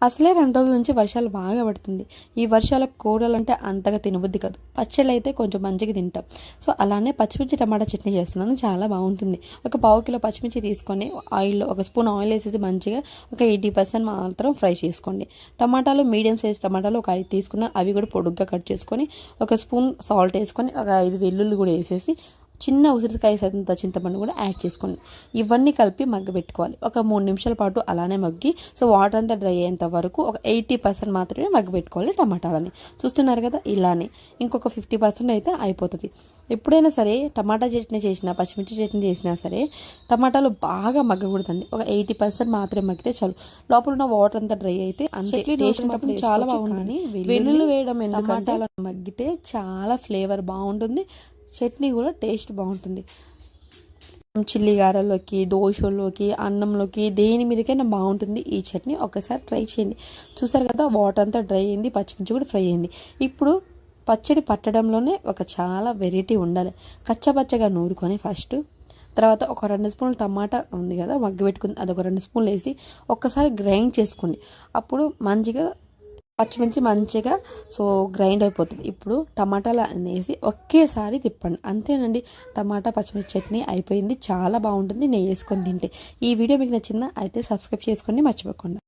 అసలే 2 రోజుల నుంచి వర్షాలు బాగా పడుతుంది. ఈ వర్షాలకు కూరలంటే అంతగా తినబుద్ధి కాదు. పచ్చళ్ళైతే కొంచెం మంచిగా తింటాం. సో, అలానే పచ్చిమిర్చి టమాటా చట్నీ చేస్తున్నాను. చాలా బాగుంటుంది. ఒక పావు కిలో పచ్చిమిర్చి తీసుకొని ఆయిల్‌లో ఒక స్పూన్ ఆయిల్ వేసేసి మంచిగా ఒక 80% మాత్రం ఫ్రై చేసుకోండి. టమాటాలు మీడియం సైజ్ టమాటాలు ఒక 5 తీసుకున్న అవి కూడా పొడుగ్గా కట్ చేసుకొని ఒక స్పూన్ సాల్ట్ వేసుకొని ఒక 5 వెల్లుల్లి కూడా వేసేసి చిన్న ఉసిరికాయ సైతంత చింతపండు కూడా యాడ్ చేసుకోండి. ఇవన్నీ కలిపి మగ్గబెట్టుకోవాలి. ఒక 3 నిమిషాల పాటు అలానే మగ్గి సో వాటర్ అంతా డ్రై అయ్యేంత వరకు ఒక 80% మాత్రమే మగ్గబెట్టుకోవాలి టమాటాలని. చూస్తున్నారు కదా ఇలానే. ఇంకొక 50% అయితే అయిపోతుంది. ఎప్పుడైనా సరే టమాటా చట్నీ చేసినా పచ్చిమిర్చి చట్నీ చేసినా సరే టమాటాలు బాగా మగ్గకూడదండి. ఒక 80% మాత్రమే మగ్గితే చాలు. లోపల ఉన్న వాటర్ అంతా డ్రై అయితే అంతే. టేస్ట్ మాత్రం చాలా బాగుంటుంది. వెల్లుల్లి వేయడం ఎందుకంటే మగ్గితే చాలా ఫ్లేవర్ బాగుంటుంది. చట్నీ కూడా టేస్ట్ బాగుంటుంది. చిల్లి గారెల్లోకి, దోశల్లోకి, అన్నంలోకి దేని మీదకైనా బాగుంటుంది ఈ చట్నీ. ఒకసారి ట్రై చేయండి. చూసారు కదా వాటర్ అంతా డ్రై అయింది, పచ్చిమిర్చి కూడా ఫ్రై అయింది. ఇప్పుడు పచ్చడి పట్టడంలోనే ఒక చాలా వెరైటీ ఉండాలి. కచ్చపచ్చగా నూరుకొని ఫస్ట్ తర్వాత ఒక 2 స్పూన్లు టమాటా ఉంది కదా మగ్గబెట్టుకుంది అదొక 2 స్పూన్లు వేసి ఒక్కసారి గ్రైండ్ చేసుకోండి. అప్పుడు మంచిగా పచ్చిమిర్చి మంచిగా గ్రైండ్ అయిపోతుంది. ఇప్పుడు టమాటాలు అనేసి ఒకేసారి తిప్పండి. అంతేనండి, టమాటా పచ్చిమిర్చి చట్నీ అయిపోయింది. చాలా బాగుంటుంది నెయ్యి వేసుకొని తింటే. ఈ వీడియో మీకు నచ్చిందా? అయితే సబ్స్క్రైబ్ చేసుకోండి, మర్చిపోకుండా.